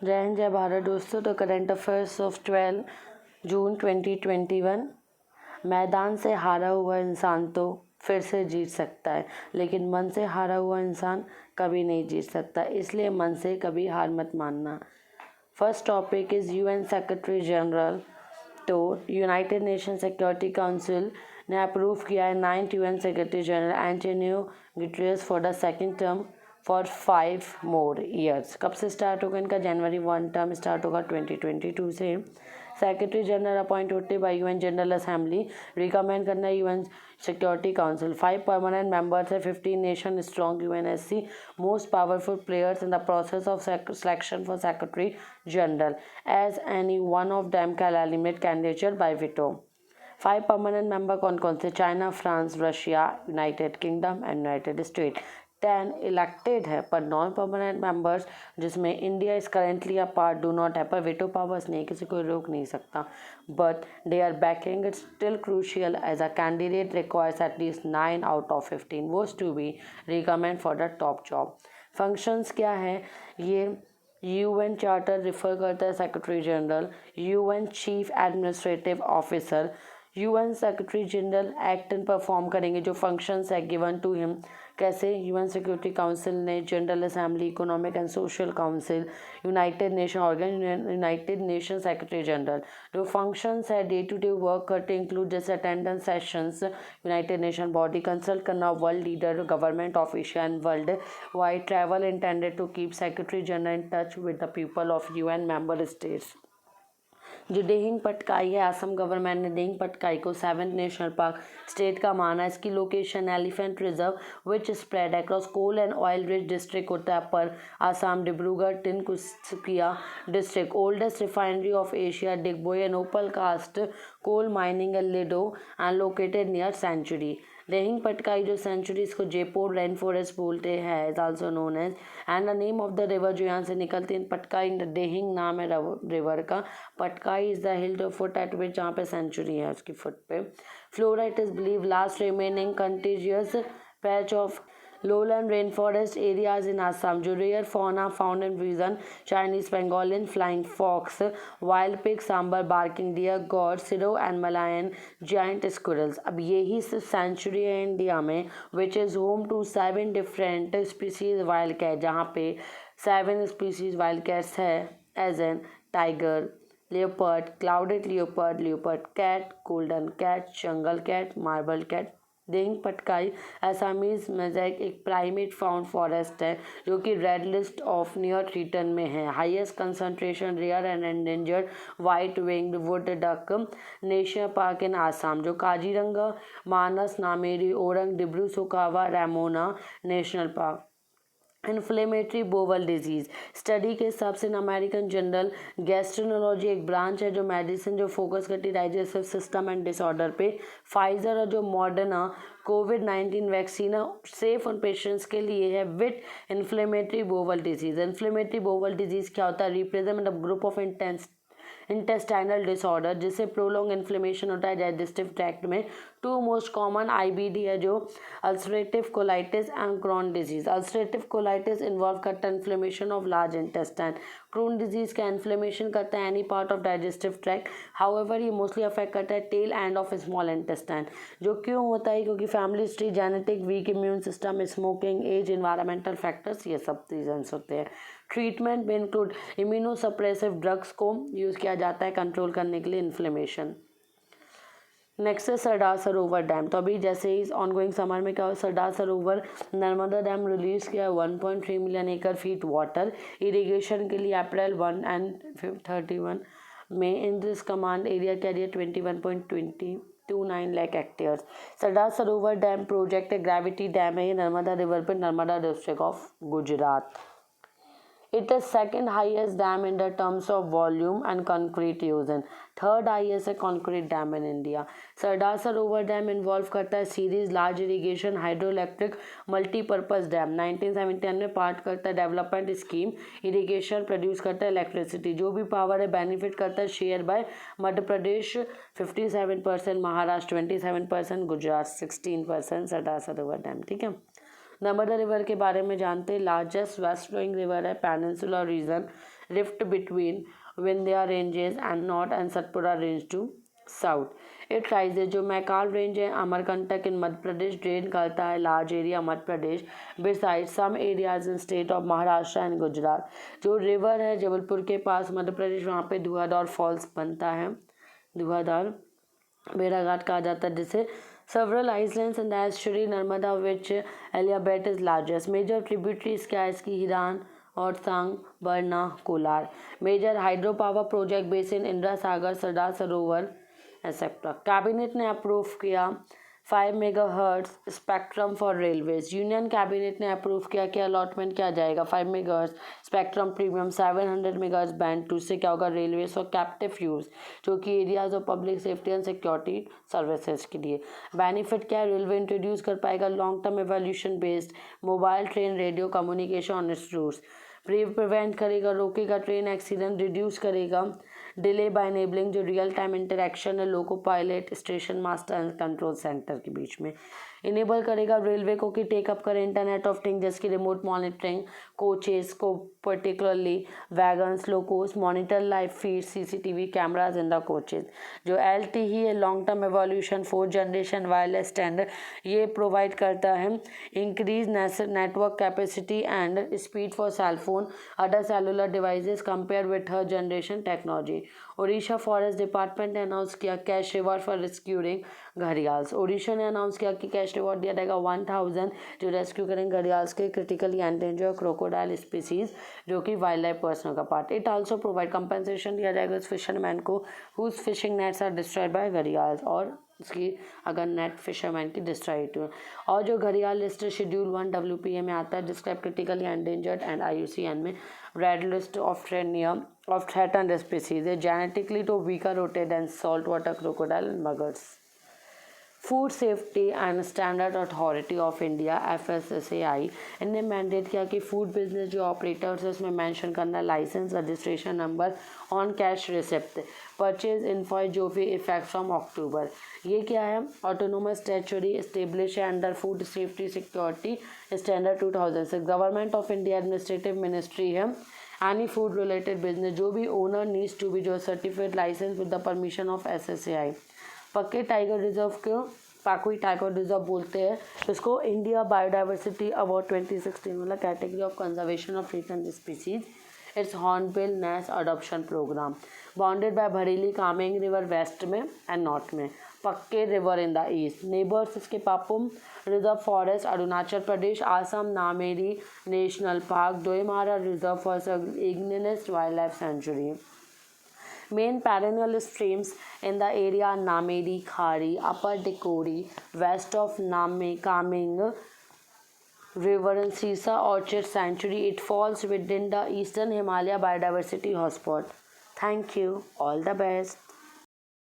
जय हिंद जय भारत दोस्तों। द करंट अफेयर्स ऑफ 12 जून 2021। मैदान से हारा हुआ इंसान तो फिर से जीत सकता है, लेकिन मन से हारा हुआ इंसान कभी नहीं जीत सकता, इसलिए मन से कभी हार मत मानना। First topic is UN secretary general. तो यूनाइटेड नेशन सिक्योरिटी काउंसिल ने अप्रूव किया है 9th UN secretary general Antonio Guterres for the second term for 5 more years। कब से स्टार्ट होगा इनका? जनवरी 1 टर्म स्टार्ट होगा 2022 से। सेक्रेटरी जनरल अपॉइंट होते by UN General Assembly, recommend करना है UN security Council. 5 permanent members है, 15 nation strong UNSC, most powerful players in the process of selection for secretary general, as any one of them can eliminate candidature by veto. 5 permanent member कौन कौन से? China, France, Russia, United Kingdom and United State. 10 elected है, पर non permanent members जिसमें India is currently a part do not है, पर veto powers नहीं, किसी को रोक नहीं सकता, but they are backing it still crucial as a candidate requires at least 9 out of 15 votes to be recommend for the top job. Functions क्या है? ये यूएन चार्टर रिफर करता है secretary general, UN chief administrative officer, UN secretary general act and perform करेंगे जो functions है given to him. कैसे? UN security council ने general assembly, economic and social council, united nation organ, United Nation secretary general. जो functions है day to day work करते include जैसे attendance sessions, United Nation body, consult करना world leader, government official and world wide travel intended to keep secretary general in touch with the people of UN member states. जो डेहिंग पटकाई है, Assam government ने डेहिंग पटकाई को 7th national park state का माना। इसकी location elephant reserve which spread across coal and oil rich district उत्तर पर Assam, Dibrugarh, Tinsukia district. Oldest refinery of Asia, Digboi and open cast coal mining and Ledo and located near sanctuary. Dehing Patkai जो sanctuary, इसको Jaipur rain forest बोलते हैं, is also known as, and the name of the river जो यहाँ से निकलती है पटकाई, डेहिंग नाम है रिवर का। Patkai is the hill to foot at which, जहाँ पे सेंचुरी है उसकी फुट पे। Flora it is believe last remaining contiguous patch of lowland rainforest areas in Assam। जो rare fauna found in region, Chinese pangolin, flying fox, wild pig, sambar, barking deer, goat, sirrow and Malayan giant squirrels। अब यही century है India में which is home to 7 different species wild cat, जहाँ पे 7 species wild cats है, as in tiger, leopard, clouded leopard, leopard cat, golden cat, jungle cat, marble cat। Dehing Patkai Assamese mosaic एक primate found forest है जो कि red list of near threaten में है। Highest concentration rare and endangered white winged wood duck national park in Assam. जो Kaziranga, Manas, Nameri, Orang, Dibru Saikhowa, Raimona national park. Inflammatory bowel disease study के हिसाब से अमेरिकन जनरल गैस्ट्रोनोलॉजी एक ब्रांच है जो मेडिसिन जो फोकस करती है डाइजेस्टिव सिस्टम एंड डिसऑर्डर पे। फाइजर और जो मॉडर्ना कोविड-19 वैक्सीन सेफ उन पेशेंट्स के लिए है with inflammatory bowel disease. Inflammatory bowel disease क्या होता है? Represent group of intestinal disorder जिससे प्रोलॉन्ग इन्फ्लेमेशन होता है डाइजेस्टिव ट्रैक्ट में। 2 मोस्ट कॉमन आईबीडी है जो ulcerative colitis and Crohn disease. Ulcerative colitis involve करता है inflammation of large intestine. Crohn disease का इन्फ्लेमेशन करता है any part of digestive tract, however ये मोस्टली अफेक्ट करता है tail end of small intestine. जो क्यों होता है? क्योंकि family history, genetic, weak immune system, smoking, age, environmental factors, ये सब रीजंस होते हैं। ट्रीटमेंट में इंक्लूड इम्यूनोसप्रेसिव ड्रग्स को यूज़ किया जाता है कंट्रोल करने के लिए इन्फ्लेमेशन। नेक्स्ट है सरदार सरोवर डैम। तो अभी जैसे ही ऑनगोइंग समर में क्या हो, सरदार सरोवर नर्मदा डैम रिलीज किया 1.3 मिलियन एकड़ फीट वाटर इरिगेशन के लिए अप्रैल 1 and 31 में। In this command area carrier 21.29 lakh hectares. Sardar Sarovar dam project है, ग्रेविटी डैम है, ये नर्मदा रिवर पे, Narmada district of Gujarat. It is second highest dam in the terms of volume and concrete usage. Third highest है concrete dam in India. Sardar Sarovar dam involve करता है series large irrigation hydro electric multipurpose dam. 1971 में part करता है development scheme, irrigation produce करता है electricity. जो भी पावर है बेनिफिट करता है शेयर बाय मध्य प्रदेश 57%, महाराष्ट्र 27%, गुजरात 16%। सरदार सरोवर डैम, ठीक है। नर्मदा रिवर के बारे में जानते हैं। लार्जेस्ट वेस्ट फ्लोइंग रिवर है, peninsular region, rift between Vindhya ranges and north and Satpura range to south. It rises, जो मैकाल रेंज है अमरकंटक इन मध्य प्रदेश, ड्रेन करता है large area Madhya Pradesh beside some areas in state of Maharashtra and Gujarat. जो रिवर है जबलपुर के पास मध्य प्रदेश, वहाँ पे धुआंधार फॉल्स बनता है, धुआंधार बेड़ाघाट कहा जाता है जिसे। several islands in the estuary Narmada which Elizabeth is largest। Major tributaries क्या है इसकी, हिरान और सांग, Barna, Kolar. Major hydro power project basin Indira Sagar, Sardar Sarovar etcetera. Cabinet ने अप्रूव किया 5 megahertz spectrum for railways. Union cabinet ने अप्रूव किया कि अलॉटमेंट किया जाएगा 5 megahertz spectrum premium 700 megahertz band 2 से क्या होगा, रेलवेज फॉर कैप्टिव यूज, जो कि areas of public safety and security services के लिए। बेनिफिट क्या है, रेलवे इंट्रोड्यूस कर पाएगा long term evolution based mobile train radio communication on its routes. Prevent करेगा, रोकेगा ट्रेन एक्सीडेंट, रिड्यूस करेगा डिले बाय इनेबलिंग, जो रियल टाइम इंटरेक्शन है loco pilot station master and control centre के बीच में। इनेबल करेगा रेलवे को कि टेकअप करे इंटरनेट ऑफ थिंग, जिसकी रिमोट मॉनिटरिंग, कोचेस को particularly wagons, locos, monitor live feed CCTV cameras in the coaches. जो LTE है long term evolution 4th generation wireless standard, ये प्रोवाइड करता है increase network capacity and speed for cellphone other cellular devices compare with 3rd generation technology. Orissa forest department ने announce किया cash reward for rescuing gharials. Orissa ने announce किया कि cash reward दिया जाएगा 1000 जो रेस्क्यू करेंगे घड़ियाल्स के क्रिटिकली एंडेंजर क्रोकोडाइल स्पीसीज, जो कि वाइल्ड लाइफ पर्सन का part. It also provide compensation दिया जाएगा उस फिशरमैन को whose fishing nets are destroyed by gharials, और उसकी अगर नेट फिशरमैन की डिस्ट्रॉय हुई। और जो घड़ियाल लिस्ट शेड्यूल 1 WPA में आता है, describe critically endangered and IUCN में red list of threatened species, they genetically to weaker rooted than saltwater crocodile and muggers। Food safety and standard authority of India FSSAI इनने mandate किया कि food business जो operators है उसमें mention करना licence registration number on cash receipt purchase invoice जो भी effect from October. ये क्या है, ऑटोनोमस टेरिटरी एस्टेब्लिश है under food safety security standard 2006। Government of India administrative ministry है। एनी फूड रिलेटेड बिजनेस जो भी ओनर नीड्स टू बी जो certified licence with the permission of SSAI। Pakke tiger reserve को Pakhui tiger reserve बोलते हैं, इसको India biodiversity award 2016 वाला category of conservation of threatened species. It's hornbill nest adoption programme bounded by Bhareli Kameng river west में and north में, Pakke river in the east. Neighbours इसके Papum reserve forest Arunachal Pradesh, Assam Nameri national park, Doimara reserve forest इग्नियस wildlife sanctuary. Main perennial streams in the area are Nameri, Khari, Upper Dikori, west of Kaming River and Sisa Orchid Sanctuary. It falls within the Eastern Himalaya Biodiversity Hotspot. Thank you. All the best.